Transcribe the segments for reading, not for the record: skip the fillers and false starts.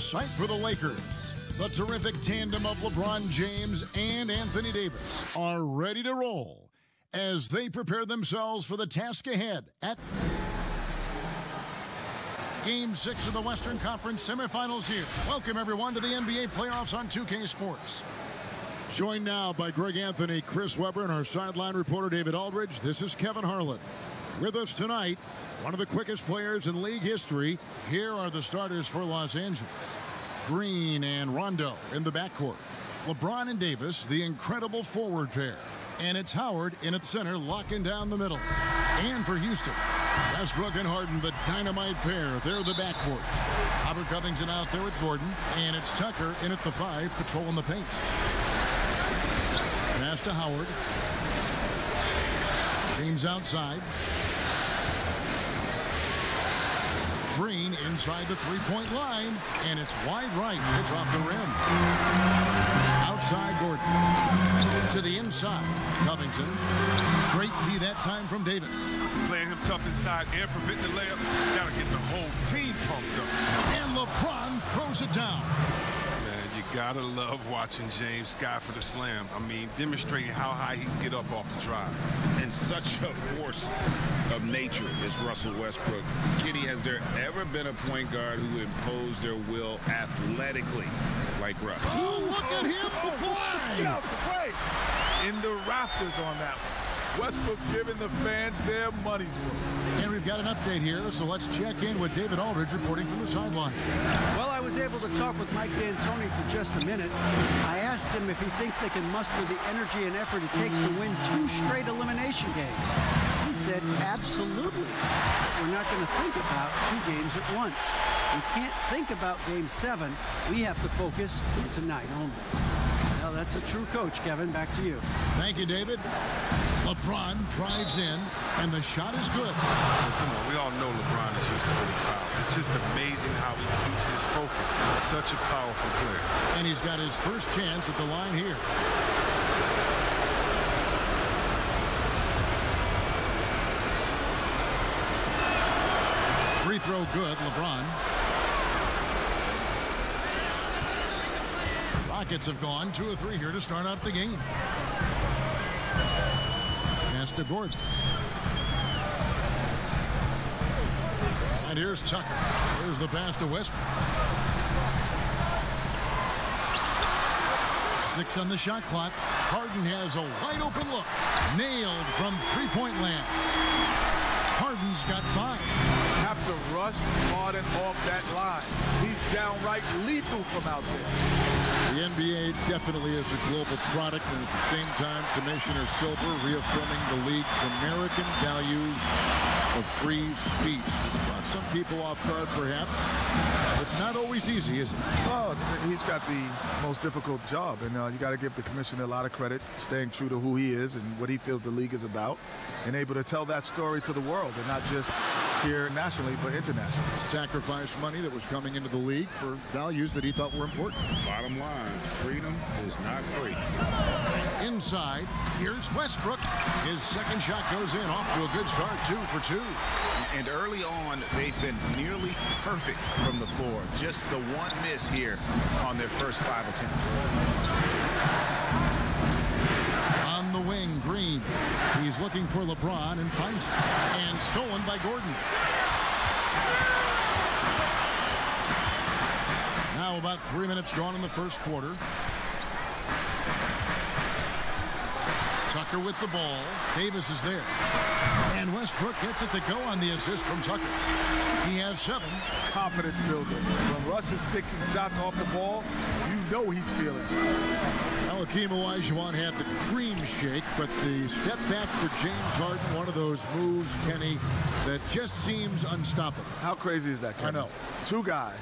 sight for the Lakers. The terrific tandem of LeBron James and Anthony Davis are ready to roll as they prepare themselves for the task ahead at Game 6 of the Western Conference semifinals here. Welcome, everyone, to the NBA playoffs on 2K Sports. Joined now by Greg Anthony, Chris Webber, and our sideline reporter, David Aldridge. This is Kevin Harlan. With us tonight, one of the quickest players in league history. Here are the starters for Los Angeles. Green and Rondo in the backcourt. LeBron and Davis, the incredible forward pair. And it's Howard in at center, locking down the middle. And for Houston, Westbrook and Harden, the dynamite pair. They're the backcourt. Robert Covington out there with Gordon. And it's Tucker in at the 5, patrolling the paint. Pass to Howard. James outside. Green inside the three-point line, and it's wide right. It's off the rim. Outside Gordon. To the inside. Covington. Great D that time from Davis. Playing him tough inside and preventing the layup. Got to get the whole team pumped up. And LeBron throws it down. Man, you got to love watching James sky for the slam. I mean, demonstrating how high he can get up off the drive. And such a force of nature is Russell Westbrook. Kitty, has there ever been a point guard who imposed their will athletically like Russ? Oh, look at him fly! In the rafters on that one. Westbrook giving the fans their money's worth. And we've got an update here, so let's check in with David Aldridge reporting from the sideline. Well, I was able to talk with Mike D'Antoni for just a minute. I asked him if he thinks they can muster the energy and effort it takes to win 2 straight elimination games. He said, absolutely. But we're not going to think about 2 games at once. We can't think about Game 7. We have to focus on tonight only. Well, that's a true coach, Kevin. Back to you. Thank you, David. LeBron drives in, and the shot is good. Oh, come on, we all know LeBron is used to getting fouled. It's just amazing how he keeps his focus. He's such a powerful player. And he's got his first chance at the line here. Free throw good, LeBron. Rockets have gone 2 or 3 here to start out the game. Pass to Gordon. And here's Tucker. Here's the pass to Westbrook. 6 on the shot clock. Harden has a wide open look. Nailed from three-point land. Harden's got 5. Have to rush Harden off that line. He's downright lethal from out there. The NBA definitely is a global product, and at the same time, Commissioner Silver reaffirming the league's American values of free speech. It's caught some people off guard, perhaps. It's not always easy, is it? Oh, he's got the most difficult job, and you got to give the commissioner a lot of credit, staying true to who he is and what he feels the league is about, and able to tell that story to the world, and not just here nationally, but internationally. Sacrifice money that was coming into the league for values that he thought were important. Bottom line, freedom is not free. Inside, here's Westbrook. His second shot goes in, off to a good start, 2 for 2. And early on, they've been nearly perfect from the floor. Just the one miss here on their first 5 attempts. On the wing, Green. He's looking for LeBron and finds it. And stolen by Gordon. Now about 3 minutes gone in the first quarter. Tucker with the ball. Davis is there. And Westbrook gets it to go on the assist from Tucker. He has 7. Confidence builder. When Russ is taking shots off the ball, you know he's feeling it. Hakeem Olajuwon had the cream shake, but the step back for James Harden, one of those moves, Kenny, that just seems unstoppable. How crazy is that, Kenny? I know. 2 guys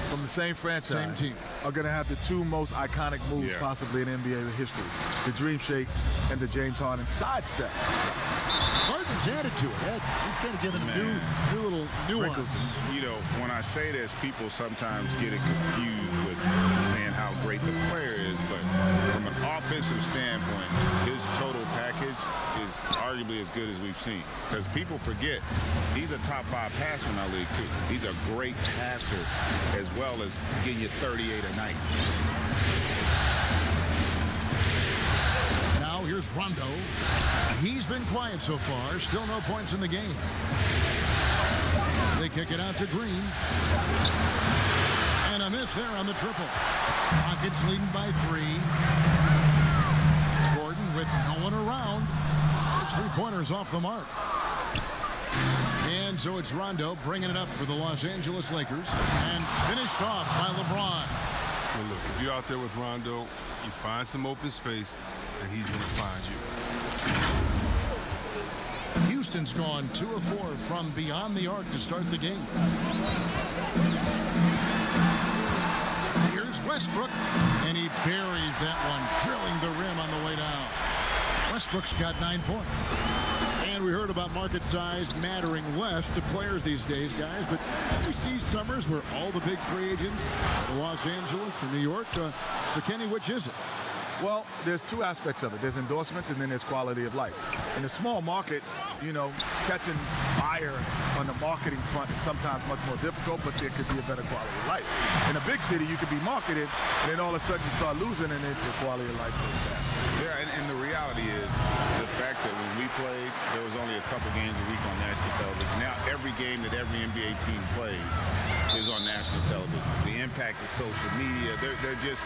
from the same franchise Same team. are going to have the 2 most iconic moves possibly in NBA history. The dream shake and the James Harden sidestep. Harden's added to it. He's kind of given a new little nuance. You know, when I say this, people sometimes get it confused with saying how great the player is, but from an offensive standpoint, his total package is arguably arguably as good as we've seen. Because people forget, he's a top 5 passer in our league, too. He's a great passer as well as getting you 38 a night. Now here's Rondo. He's been quiet so far. Still no points in the game. They kick it out to Green. And a miss there on the triple. Rockets leading by 3. Gordon with no one around. Those 3-pointers off the mark. And so it's Rondo bringing it up for the Los Angeles Lakers. And finished off by LeBron. Well, look, if you're out there with Rondo, you find some open space, and he's going to find you. Houston's gone 2 of 4 from beyond the arc to start the game. Here's Westbrook, and he buries that one, drilling the rim on the way down. Westbrook's got 9 points. And we heard about market size mattering less to players these days, guys, but you see summers where all the big free agents, Los Angeles and New York, so Kenny, which is it? Well, there's 2 aspects of it. There's endorsements and then there's quality of life. In the small markets, you know, catching fire on the marketing front is sometimes much more difficult, but there could be a better quality of life. In a big city, you could be marketed, and then all of a sudden you start losing, and then the quality of life goes down. Yeah, and the reality is the fact that when we played, there was only a couple games a week on national television. Now every game that every NBA team plays is on national television. The impact of social media, they're just,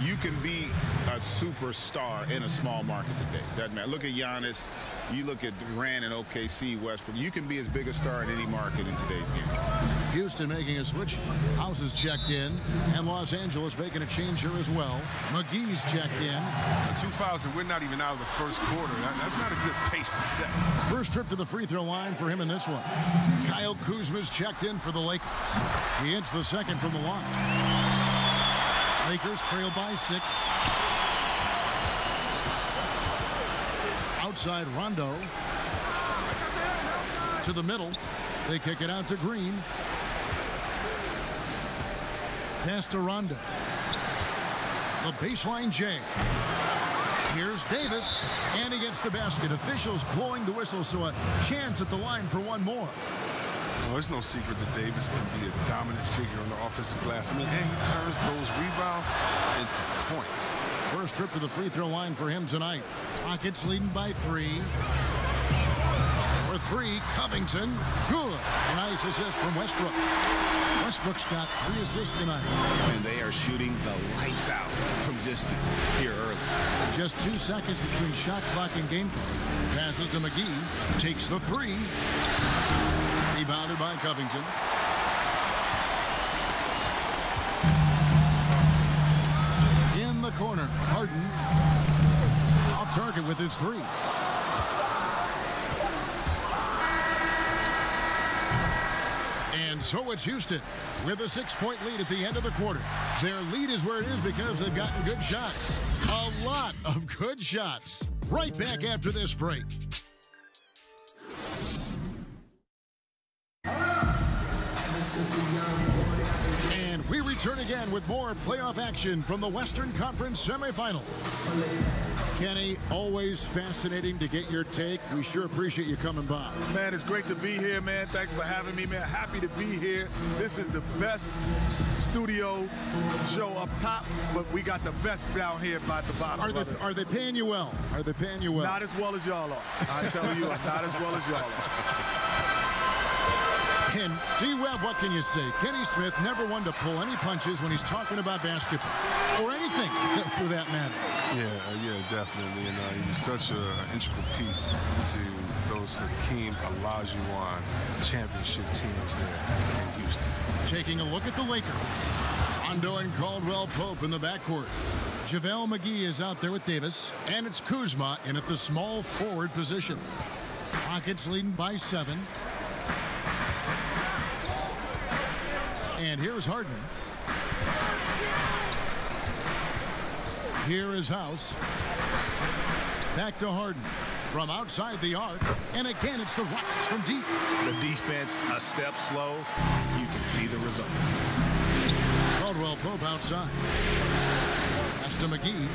you can be a superstar in a small market today. Doesn't matter. Look at Giannis. You look at Durant and OKC, Westbrook. You can be as big a star in any market in today's game. Houston making a switch. House is checked in, and Los Angeles making a change here as well. McGee's checked in. 2 fouls, and we're not even out of the first quarter. That's not a good pace to set. First trip to the free throw line for him in this one. Kyle Kuzma's checked in for the Lakers. He hits the second from the line. Lakers trail by 6. Outside Rondo. To the middle. They kick it out to Green. Pass to Rondo. The baseline J. Here's Davis, and he gets the basket. Officials blowing the whistle, so a chance at the line for one more. Well, there's no secret that Davis can be a dominant figure on the offensive glass. I mean, and he turns those rebounds into points. First trip to the free throw line for him tonight. Rockets leading by 3. For 3, Covington. Good. Nice assist from Westbrook. Westbrook's got 3 assists tonight. And they are shooting the lights out from distance here early. Just 2 seconds between shot clock and game clock. Passes to McGee. Takes the 3. Rebounded by Covington. In the corner, Harden. Off target with his 3. And so it's Houston with a 6-point lead at the end of the quarter. Their lead is where it is because they've gotten good shots. A lot of good shots. Right back after this break. And we return again with more playoff action from the Western Conference semifinal. Kenny, always fascinating to get your take. We sure appreciate you coming by. Man, it's great to be here, man. Thanks for having me, man. Happy to be here. This is the best studio show up top, but we got the best down here by the bottom. Are they paying you well? Are they paying you well? Not as well as y'all are. I tell you, not as well as y'all are. And C-Web, what can you say? Kenny Smith never one to pull any punches when he's talking about basketball or anything for that matter. Yeah, definitely. And he's such an integral piece to those Hakeem Olajuwon championship teams there in Houston. Taking a look at the Lakers. Rondo and Caldwell Pope in the backcourt. JaVale McGee is out there with Davis, and it's Kuzma in at the small forward position. Rockets leading by 7. And here's Harden. Here is House. Back to Harden. From outside the arc. And again, it's the Rockets from deep. The defense a step slow. You can see the result. Caldwell Pope outside. Pass to McGee.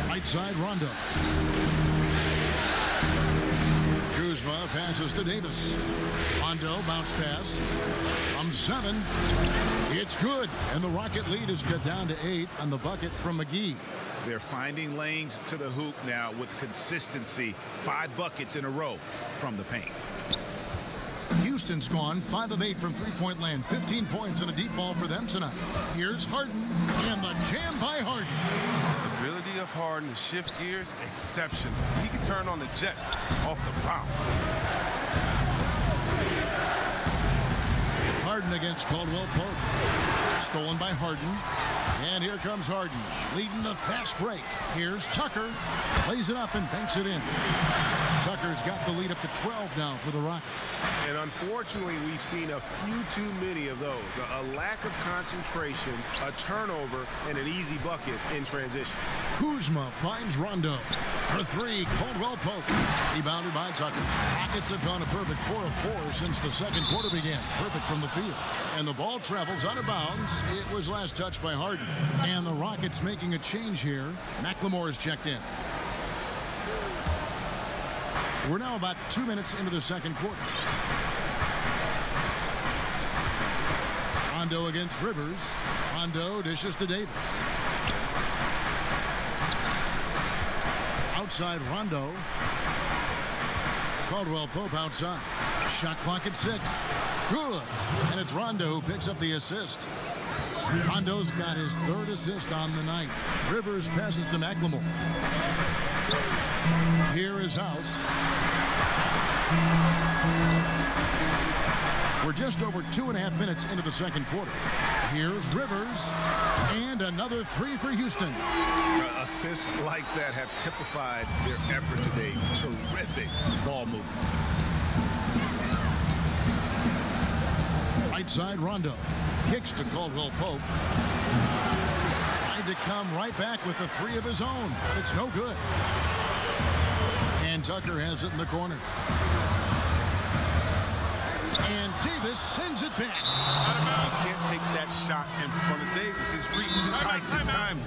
Right Outside Rondo. Kuzma passes to Davis. Rondo bounce pass from 7. It's good, and the Rocket lead is cut down to 8 on the bucket from McGee. They're finding lanes to the hoop now with consistency. 5 buckets in a row from the paint. Houston's gone 5 of 8 from three-point land. 15 points and a deep ball for them tonight. Here's Harden, and the jam by Harden. The ability of Harden to shift gears, exceptional. He can turn on the Jets off the bounce. Harden against Caldwell Pope. Stolen by Harden. And here comes Harden, leading the fast break. Here's Tucker. Plays it up and banks it in. Tucker's got the lead up to 12 now for the Rockets. And unfortunately, we've seen a few too many of those. A lack of concentration, a turnover, and an easy bucket in transition. Kuzma finds Rondo. For 3, Caldwell Pope. Rebounded by Tucker. Rockets have gone a perfect 4 of 4 since the second quarter began. Perfect from the field. And the ball travels out of bounds. It was last touched by Harden. And the Rockets making a change here. McLemore is checked in. We're now about 2 minutes into the second quarter. Rondo against Rivers. Rondo dishes to Davis. Outside Rondo. Caldwell Pope outside. Shot clock at 6. Good. And it's Rondo who picks up the assist. Rondo's got his 3rd assist on the night. Rivers passes to McLemore. Here is House. We're just over 2.5 minutes into the second quarter. Here's Rivers. And another 3 for Houston. Assists like that have typified their effort today. Terrific ball movement. Right side Rondo. Kicks to Caldwell Pope. Tried to come right back with the 3 of his own. It's no good. And Tucker has it in the corner. And Davis sends it back. You can't take that shot in front of Davis. His reach, his height, his timing.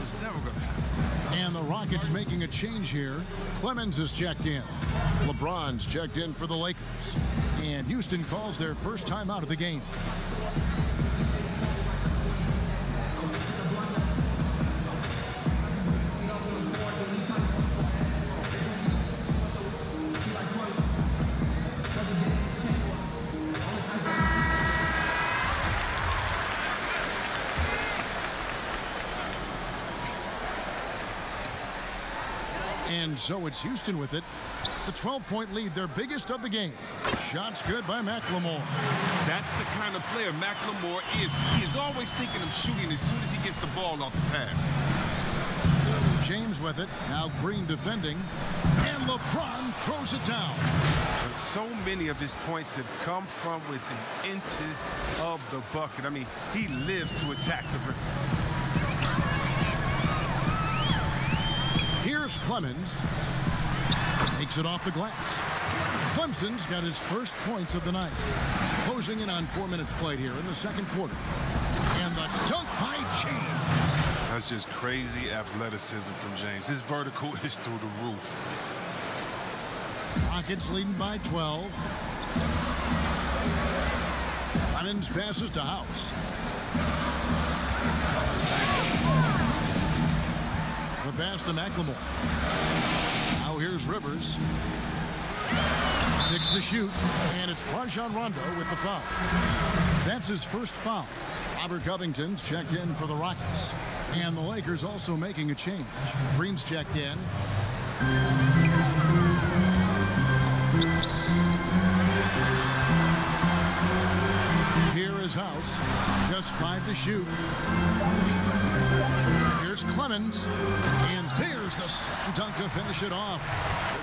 It's never going to happen. And the Rockets making a change here. Clemens is checked in. LeBron's checked in for the Lakers. And Houston calls their first time out of the game. And so it's Houston with it. The 12-point lead, their biggest of the game. Shots good by McLemore. That's the kind of player McLemore is. He is always thinking of shooting as soon as he gets the ball off the pass. James with it. Now Green defending. And LeBron throws it down. But so many of his points have come from within inches of the bucket. I mean, he lives to attack the rim. Here's Clemens. Takes it off the glass. Clemson's got his first points of the night. Closing in on 4 minutes played here in the second quarter. And the dunk by James. That's just crazy athleticism from James. His vertical is through the roof. Rockets leading by 12. Clemens passes to House. The pass to McLemore. Now here's Rivers. 6 to shoot. And it's Rajon Rondo with the foul. That's his first foul. Robert Covington's checked in for the Rockets. And the Lakers also making a change. Green's checked in. Here is House. Just 5 to shoot. Here's Clemens. And there's the slam dunk to finish it off.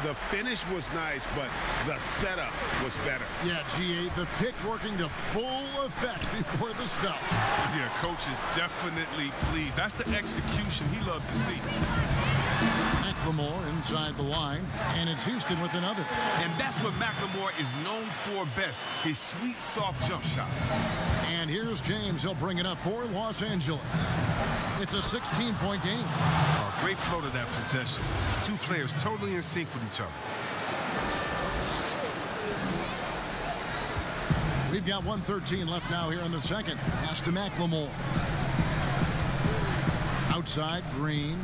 The finish was nice, but the setup was better. Yeah, G8, the pick working to full effect before the stuff. Yeah, coach is definitely pleased. That's the execution he loves to see. McLemore inside the line, and it's Houston with another. And that's what McLemore is known for best, his sweet, soft jump shot. And here's James. He'll bring it up for Los Angeles. It's a 16-point game. Great great flow to that possession. Two players totally in sync with each other. We've got 1:13 left now here in the second. Pass to McLemore. Outside, Green.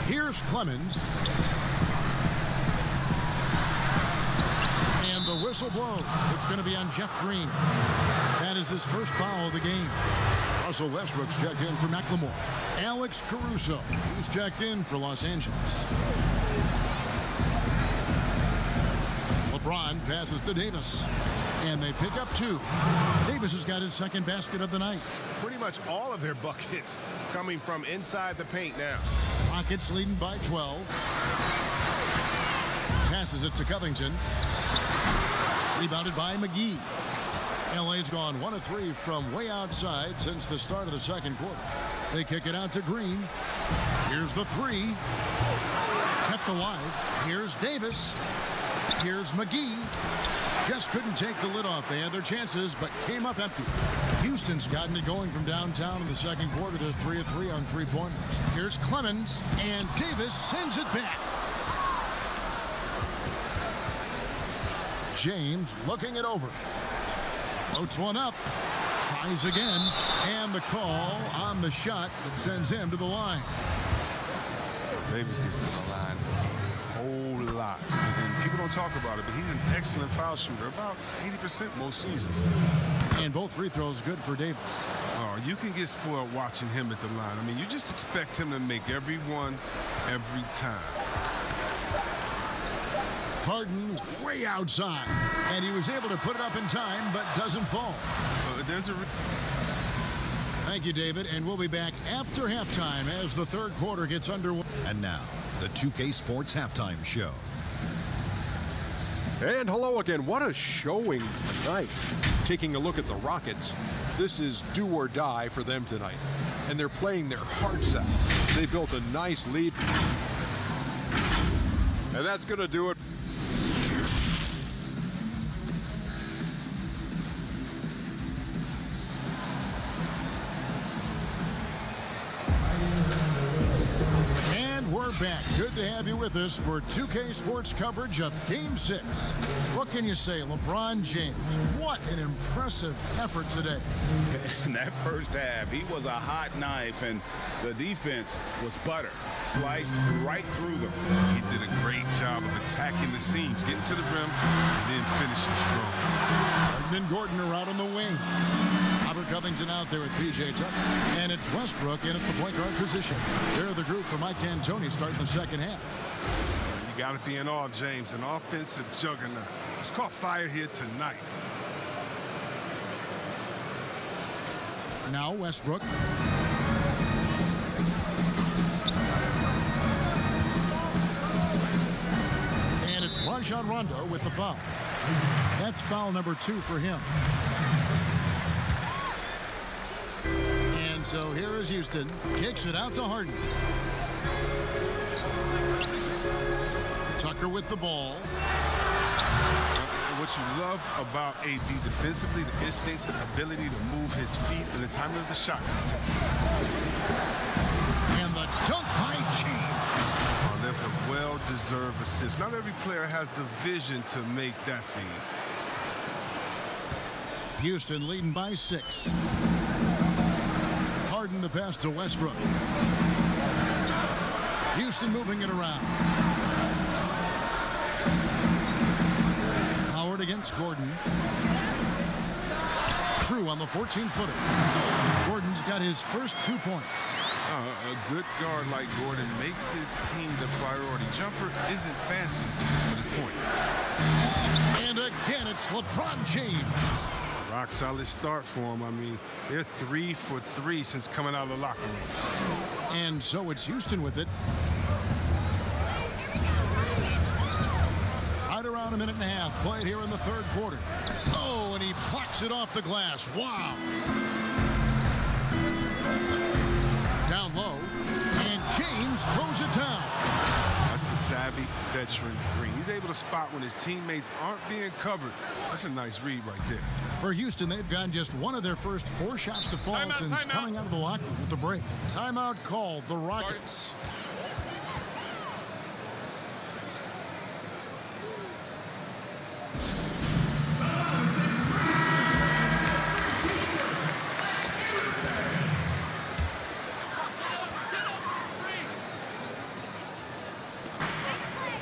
Here's Clemens. And the whistle blows. It's going to be on Jeff Green. That is his first foul of the game. Russell Westbrook's checked in for McLemore. Alex Caruso, he's checked in for Los Angeles. LeBron passes to Davis. And they pick up 2. Davis has got his second basket of the night. Pretty much all of their buckets coming from inside the paint now. Rockets leading by 12. Passes it to Covington. Rebounded by McGee. LA's gone 1 of 3 from way outside since the start of the second quarter. They kick it out to Green. Here's the 3. Kept alive. Here's Davis. Here's McGee. Just couldn't take the lid off. They had their chances, but came up empty. Houston's gotten it going from downtown in the second quarter. They're 3 of 3 on 3-pointers. Here's Clemens, and Davis sends it back. James looking it over. Floats one up. Tries again. And the call on the shot that sends him to the line. Davis gets to the line a whole lot. And people don't talk about it, but he's an excellent foul shooter, about 80% most seasons. And both free throws good for Davis. Oh, you can get spoiled watching him at the line. I mean, you just expect him to make every one, every time. Harden way outside. And he was able to put it up in time, but doesn't fall. Thank you, David. And we'll be back after halftime as the third quarter gets underway. And now, the 2K Sports Halftime Show. And hello again. What a showing tonight. Taking a look at the Rockets, this is do or die for them tonight. And they're playing their hearts out. They built a nice lead. And that's going to do it. Back. Good to have you with us for 2K Sports coverage of Game 6. What can you say, LeBron James? What an impressive effort today. In that first half, he was a hot knife, and the defense was butter. Sliced right through them. He did a great job of attacking the seams, getting to the rim, and then finishing strong. Harden and Gordon are out on the wing. Robert Covington out there with P.J. Tucker. And it's Westbrook in at the point guard position. They're the group for Mike D'Antoni starting the second half. You got to be in awe, James. An offensive juggernaut. It's caught fire here tonight. Now Westbrook. And it's Rajon Rondo with the foul. That's foul number 2 for him. And so here is Houston. Kicks it out to Harden. Tucker with the ball. What you love about AD defensively, the instincts, the ability to move his feet and the timing of the shot contest. And the dunk by James. Oh, that's a well-deserved assist. Not every player has the vision to make that feed. Houston leading by 6. Harden the pass to Westbrook. Houston moving it around. Howard against Gordon. True on the 14-footer. Gordon's got his first 2 points. A good guard like Gordon makes his team the priority. Jumper isn't fancy, but his points. And again, it's LeBron James. Rock solid start for him. I mean, they're 3 for 3 since coming out of the locker room. And so it's Houston with it. Right around a minute and a half played here in the third quarter. Oh, and he plucks it off the glass. Wow. Down low, and James throws it down. That's the savvy veteran Green. He's able to spot when his teammates aren't being covered. That's a nice read right there. For Houston, they've gotten just one of their first 4 shots to fall since coming out of the locker room with the break. Timeout called the Rockets.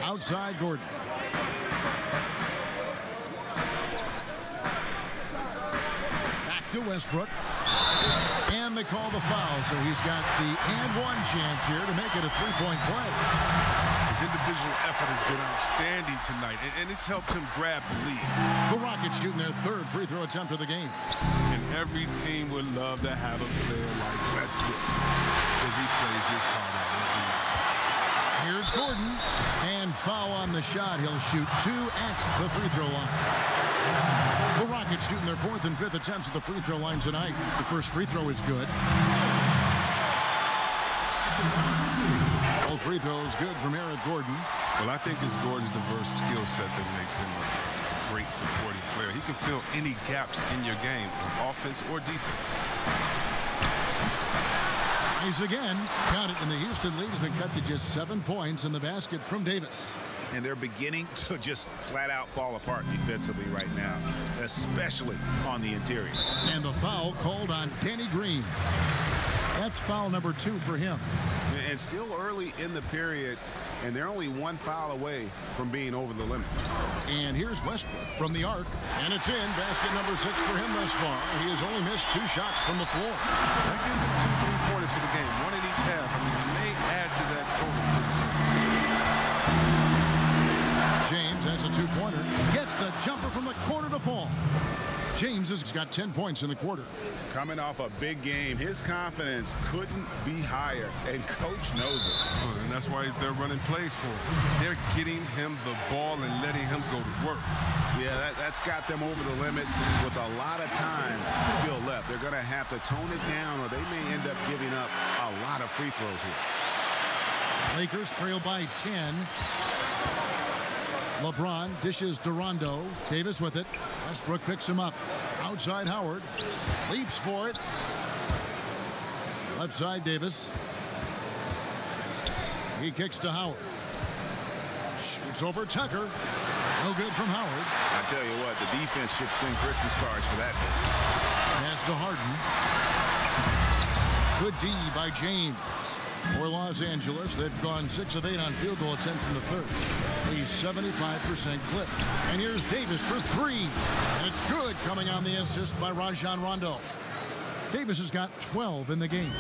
Outside Gordon. Back to Westbrook. And they call the foul, so he's got the and-one chance here to make it a 3-point play. His individual effort has been outstanding tonight, and it's helped him grab the lead. The Rockets shooting their 3rd free throw attempt of the game. And every team would love to have a player like Westbrook because he plays his heart out every night. Here's Gordon, and foul on the shot. He'll shoot 2 at the free throw line. The Rockets shooting their 4th and 5th attempts at the free throw line tonight. The first free throw is good. Both free throws good from Eric Gordon. Well, I think it's Gordon's diverse skill set that makes him a great supporting player. He can fill any gaps in your game, offense or defense. Nice again. Count it, and the Houston lead has been cut to just 7 points in the basket from Davis. And they're beginning to just flat out fall apart defensively right now, especially on the interior. And the foul called on Danny Green. That's foul number 2 for him. And still early in the period, and they're only 1 foul away from being over the limit. And here's Westbrook from the arc, and it's in. Basket number 6 for him thus far. He has only missed 2 shots from the floor. That gives him 2 3-pointers for the game, 1 in each half. I mean, he may add to that total pretty soon. James has a 2-pointer. Gets the jumper from the corner to fall. James has got 10 points in the quarter. Coming off a big game, his confidence couldn't be higher, and coach knows it. And that's why they're running plays for him. They're getting him the ball and letting him go to work. Yeah, that's got them over the limit with a lot of time still left. They're going to have to tone it down, or they may end up giving up a lot of free throws here. Lakers trail by 10. LeBron dishes to Rondo. Davis with it. Westbrook picks him up. Outside Howard. Leaps for it. Left side Davis. He kicks to Howard. Shoots over Tucker. No good from Howard. I tell you what, the defense should send Christmas cards for that miss. Pass to Harden. Good D by James. For Los Angeles, they've gone 6 of 8 on field goal attempts in the 3rd. A 75% clip. And here's Davis for 3. And it's good, coming on the assist by Rajon Rondo. Davis has got 12 in the game.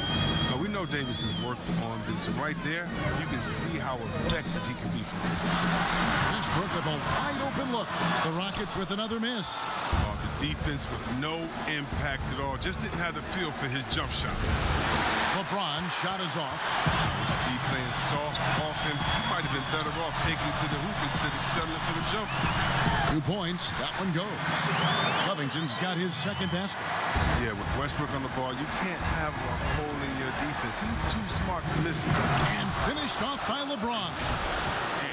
Now, we know Davis has worked on this, and right there, you can see how effective he can be from distance. Westbrook with a wide open look. The Rockets with another miss. The defense with no impact at all. Just didn't have the feel for his jump shot. LeBron shot is off. D playing soft off him. He might have been better off taking it to the hoop instead of settling for the jump. 2 points. That one goes. Covington's got his 2nd basket. Yeah, with Westbrook on the ball, you can't have a hole in your defense. He's too smart to miss it. And finished off by LeBron.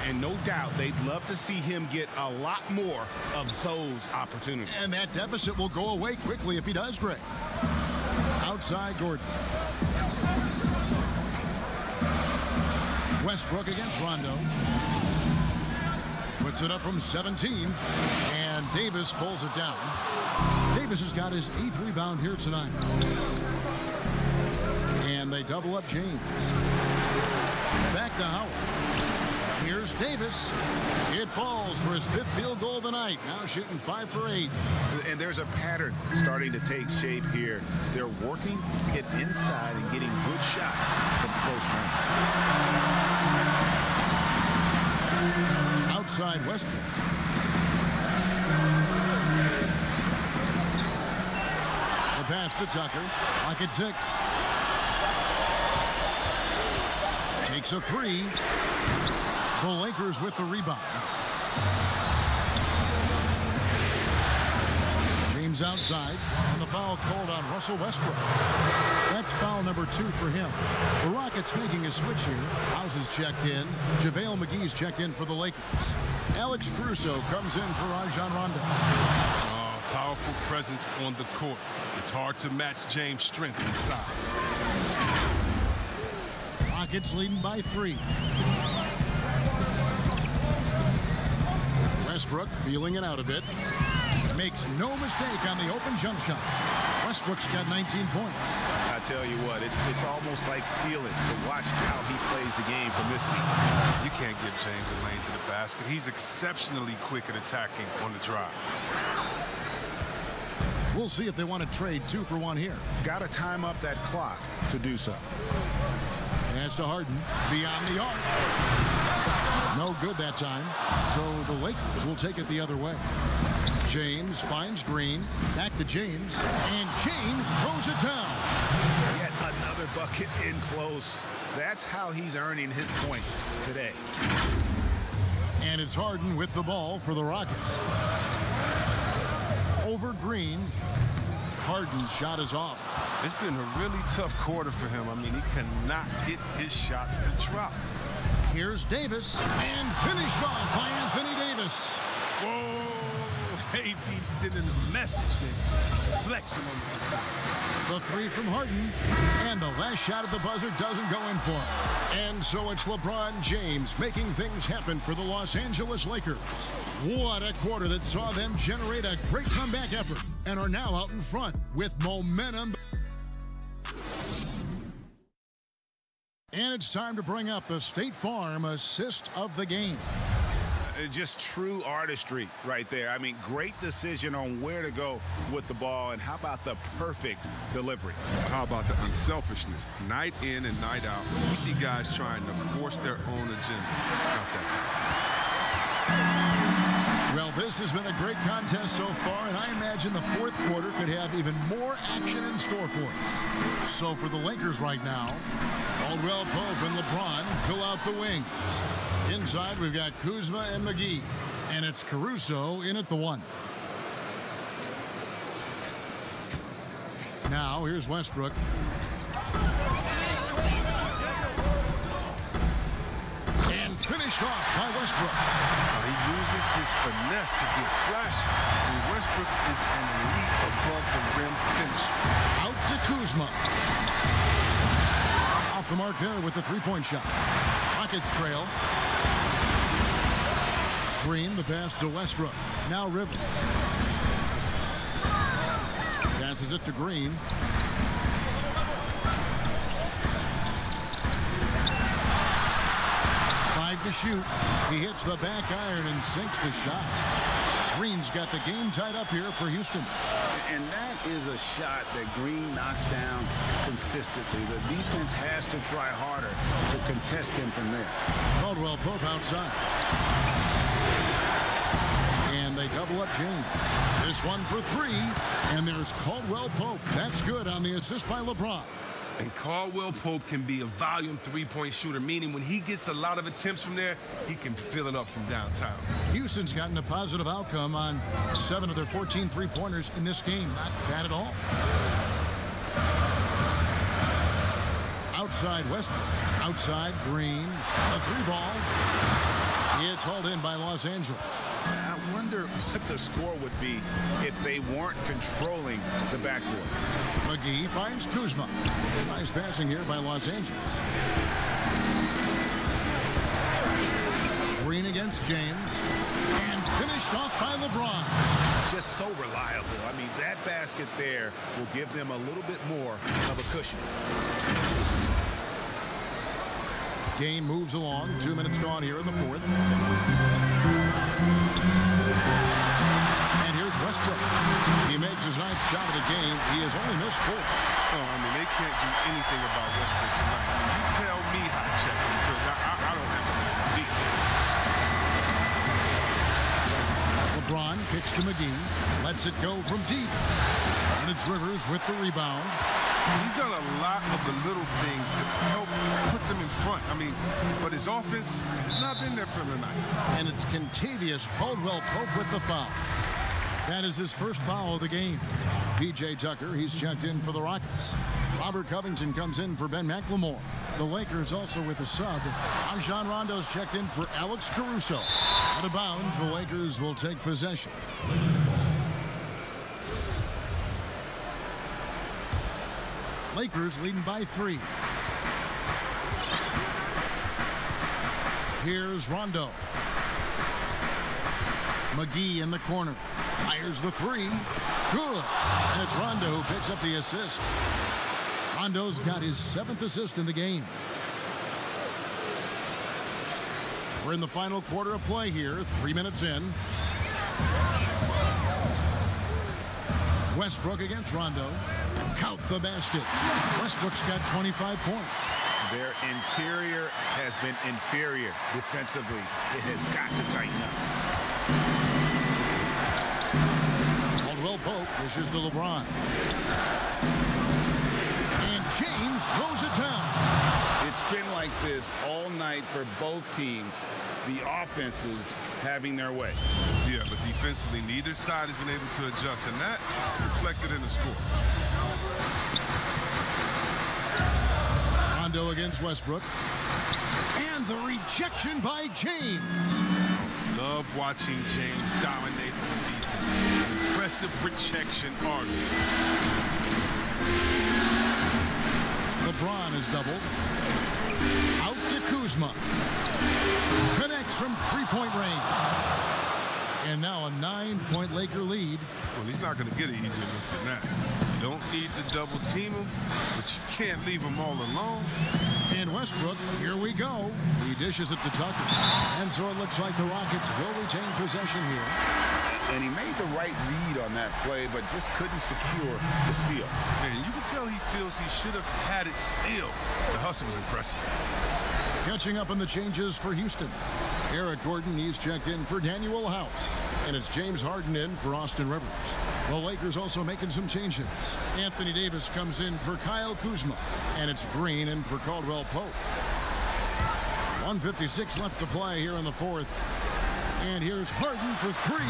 And no doubt they'd love to see him get a lot more of those opportunities. And that deficit will go away quickly if he does, Greg. Outside Gordon. Westbrook against Rondo. Puts it up from 17. And Davis pulls it down. Davis has got his 8th rebound here tonight. And they double up James. Back to Howard. Here's Davis. It falls for his 5th field goal of the night. Now shooting 5 for 8. And there's a pattern starting to take shape here. They're working it inside and getting good shots from close range. Outside Westbrook. The pass to Tucker. Lock at 6. Takes a 3. The Lakers with the rebound. James outside, and the foul called on Russell Westbrook. That's foul number number 2 for him. The Rockets making a switch here. House is checked in. JaVale McGee's checked in for the Lakers. Alex Caruso comes in for Rajon Rondo. Powerful presence on the court. It's hard to match James' strength inside. Rockets leading by 3. Westbrook feeling it out a bit. Makes no mistake on the open jump shot. Westbrook's got 19 points. I tell you what, it's almost like stealing to watch how he plays the game from this seat. You can't get James a lane to the basket. He's exceptionally quick at attacking on the drive. We'll see if they want to trade 2 for 1 here. Got to time up that clock to do so. Pass to Harden. Beyond the arc. No good that time. So the Lakers will take it the other way. James finds Green. Back to James. And James throws it down. Yet another bucket in close. That's how he's earning his points today. And it's Harden with the ball for the Rockets. Over Green. Harden's shot is off. It's been a really tough quarter for him. I mean, he cannot get his shots to drop. Here's Davis, and finished off by Anthony Davis. Whoa, AD sending a message there, flexing on the top. The 3 from Harden, and the last shot at the buzzer doesn't go in for him. And so it's LeBron James making things happen for the Los Angeles Lakers. What a quarter that saw them generate a great comeback effort and are now out in front with momentum. And it's time to bring up the State Farm assist of the game. Just true artistry right there. I mean, great decision on where to go with the ball, and how about the perfect delivery? How about the unselfishness? Night in and night out, we see guys trying to force their own agenda. Not that time. Well, this has been a great contest so far, and I imagine the 4th quarter could have even more action in store for us. So for the Lakers right now, Caldwell Pope and LeBron fill out the wings. Inside, we've got Kuzma and McGee, and it's Caruso in at the 1. Now, here's Westbrook. And finished off by Westbrook. He uses his finesse to get flashy. And Westbrook is an elite above-the-rim finisher. Out to Kuzma. Off the mark there with the 3-point shot. Rockets trail. Green, the pass to Westbrook. Now Rivers. Passes it to Green. To shoot. He hits the back iron and sinks the shot. Green's got the game tied up here for Houston. And that is a shot that Green knocks down consistently. The defense has to try harder to contest him from there. Caldwell Pope outside. And they double up James. This one for 3. And there's Caldwell Pope. That's good on the assist by LeBron. And Caldwell Pope can be a volume 3-point shooter, meaning when he gets a lot of attempts from there, he can fill it up from downtown. Houston's gotten a positive outcome on 7 of their 14 3-pointers in this game. Not bad at all. Outside Westbrook. Outside Green. A 3-ball. It's hauled in by Los Angeles. I wonder what the score would be if they weren't controlling the backcourt. McGee finds Kuzma. Nice passing here by Los Angeles. Green against James. And finished off by LeBron. Just so reliable. I mean, that basket there will give them a little bit more of a cushion. Game moves along. 2 minutes gone here in the 4th. And here's Westbrook. He makes his 9th shot of the game. He has only missed 4. Oh, I mean, they can't do anything about Westbrook tonight. I mean, you tell me how to check him, because I don't have to know deep. LeBron kicks to McGee. Lets it go from deep. And it's Rivers with the rebound. He's done a lot of the little things to help put them in front. I mean, but his offense has not been there for him tonight. And it's Kentavious Caldwell Pope with the foul. That is his first foul of the game. P.J. Tucker, he's checked in for the Rockets. Robert Covington comes in for Ben McLemore. The Lakers also with a sub. Rajon Rondo's checked in for Alex Caruso. Out of bounds, the Lakers will take possession. Lakers leading by 3. Here's Rondo. McGee in the corner. Fires the 3. Good. And it's Rondo who picks up the assist. Rondo's got his 7th assist in the game. We're in the final quarter of play here. 3 minutes in. Westbrook against Rondo. Count the basket. Westbrook's got 25 points. Their interior has been inferior defensively. It has got to tighten up. Caldwell Pope dishes to LeBron. And James throws it down. It's been like this all night for both teams. The offenses having their way. Yeah, but defensively, neither side has been able to adjust, and that's reflected in the score. Rondo against Westbrook. And the rejection by James. Love watching James dominate on defense. Impressive rejection artist. LeBron is doubled. Out to Kuzma. Connects from 3-point range. And now a 9-point Laker lead. Well, he's not going to get an easier look than that. You don't need to double team him, but you can't leave him all alone. And Westbrook, here we go. He dishes it to Tucker. And so it looks like the Rockets will retain possession here. And he made the right read on that play, but just couldn't secure the steal. And you can tell he feels he should have had it still. The hustle was impressive. Catching up on the changes for Houston. Eric Gordon, he's checked in for Daniel House. And it's James Harden in for Austin Rivers. The Lakers also making some changes. Anthony Davis comes in for Kyle Kuzma. And it's Green in for Caldwell Pope. 1:56 left to play here in the fourth. And here's Harden for 3.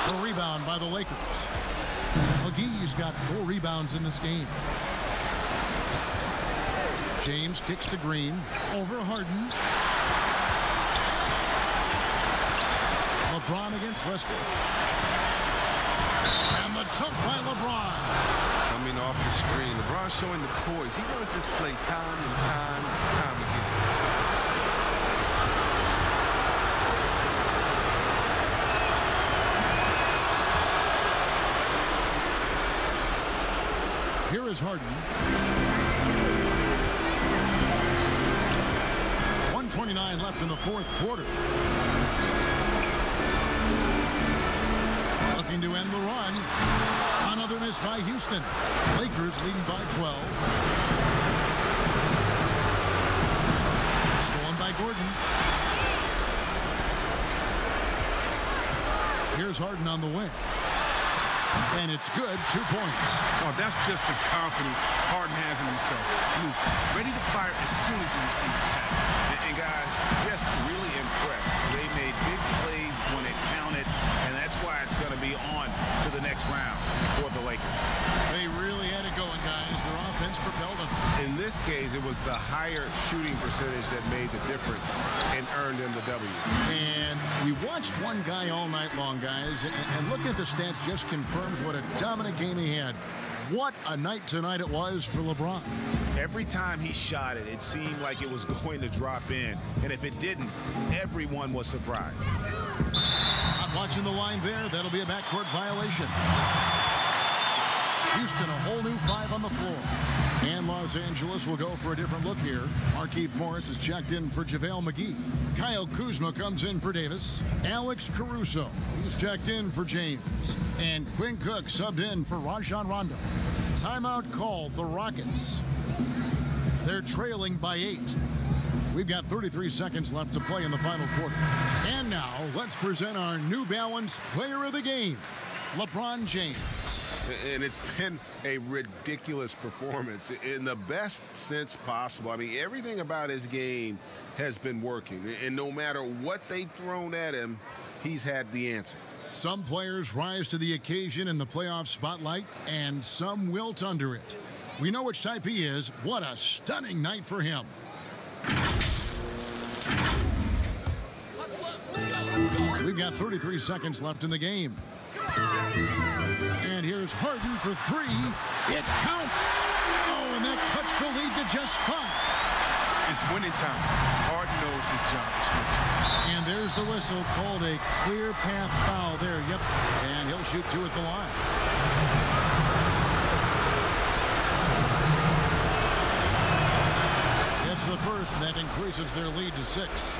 The rebound by the Lakers. McGee's got 4 rebounds in this game. James kicks to Green. Over Harden. LeBron against Westbrook. And the dunk by LeBron. Coming off the screen, LeBron showing the poise. He does this play time and time again. Here is Harden. 1:29 left in the fourth quarter. Looking to end the run. Another miss by Houston. Lakers leading by 12. Stolen by Gordon. Here's Harden on the wing. And it's good. 2 points. Oh, that's just the confidence Harden has in himself. Ready to fire as soon as he receives the pass. And guys, just really impressed. They made big plays when it counted, and that's why it's going to be on to the next round for the Lakers. They really had it going, guys. Their offense propelled them. In this case, it was the higher shooting percentage that made the difference and earned them the W. And we watched one guy all night long, guys, and looking at the stats just confirms what a dominant game he had. What a night tonight it was for LeBron. Every time he shot it, it seemed like it was going to drop in. And if it didn't, everyone was surprised. Not watching the line there. That'll be a backcourt violation. Houston, a whole new 5 on the floor. And Los Angeles will go for a different look here. Markieff Morris is checked in for JaVale McGee. Kyle Kuzma comes in for Davis. Alex Caruso, he's checked in for James. And Quinn Cook subbed in for Rajon Rondo. Timeout called the Rockets. They're trailing by 8. We've got 33 seconds left to play in the final quarter. And now, let's present our New Balance Player of the Game, LeBron James. And it's been a ridiculous performance in the best sense possible. I mean, everything about his game has been working. And no matter what they've thrown at him, he's had the answer. Some players rise to the occasion in the playoff spotlight, and some wilt under it. We know which type he is. What a stunning night for him. We've got 33 seconds left in the game. And here's Harden for three. It counts. Oh, and that cuts the lead to just 5. It's winning time. Harden knows his job description. And there's the whistle, called a clear path foul there. Yep. And he'll shoot 2 at the line. Gets the first, and that increases their lead to 6.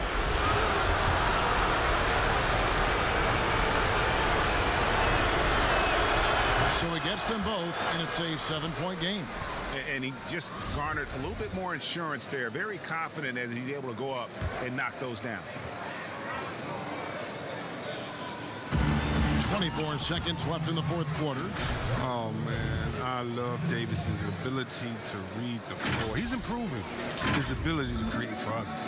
So he gets them both, and it's a 7-point game. And he just garnered a little bit more insurance there. Very confident as he's able to go up and knock those down. 24 seconds left in the fourth quarter. Oh, man, I love Davis's ability to read the floor. He's improving his ability to create for others.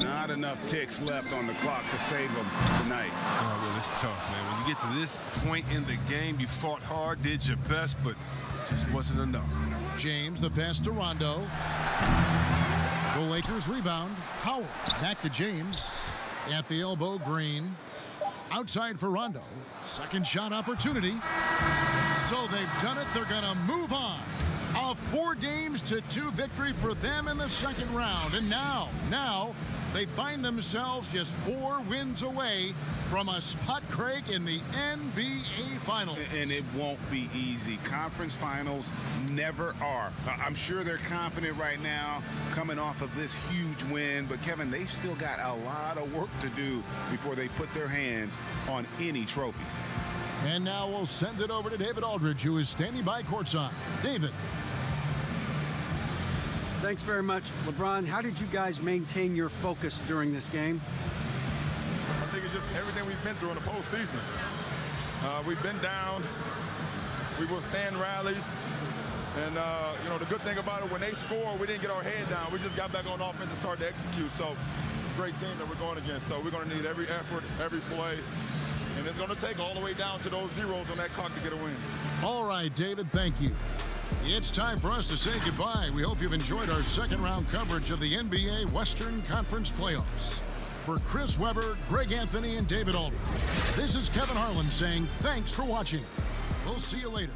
Not enough ticks left on the clock to save him tonight. Oh, well, it's tough, man. When you get to this point in the game, you fought hard, did your best, but just wasn't enough. James, the pass to Rondo. The Lakers rebound. Howard back to James. At the elbow, Green. Outside for Rondo. Second shot opportunity. So they've done it. They're going to move on. A 4-2 victory for them in the second round. And now they find themselves just 4 wins away from a spot, Craig, in the NBA Finals. And it won't be easy. Conference finals never are. I'm sure they're confident right now coming off of this huge win. But, Kevin, they've still got a lot of work to do before they put their hands on any trophies. And now we'll send it over to David Aldridge, who is standing by courtside. David. Thanks very much. LeBron, how did you guys maintain your focus during this game? I think it's just everything we've been through in the postseason. We've been down. We will stand rallies. And, you know, the good thing about it, when they score, we didn't get our head down. We just got back on offense and started to execute. So it's a great team that we're going against. So we're going to need every effort, every play. And it's going to take all the way down to those zeros on that clock to get a win. All right, David, thank you. It's time for us to say goodbye. We hope you've enjoyed our second-round coverage of the NBA Western Conference Playoffs. For Chris Webber, Greg Anthony, and David Aldridge, this is Kevin Harlan saying thanks for watching. We'll see you later.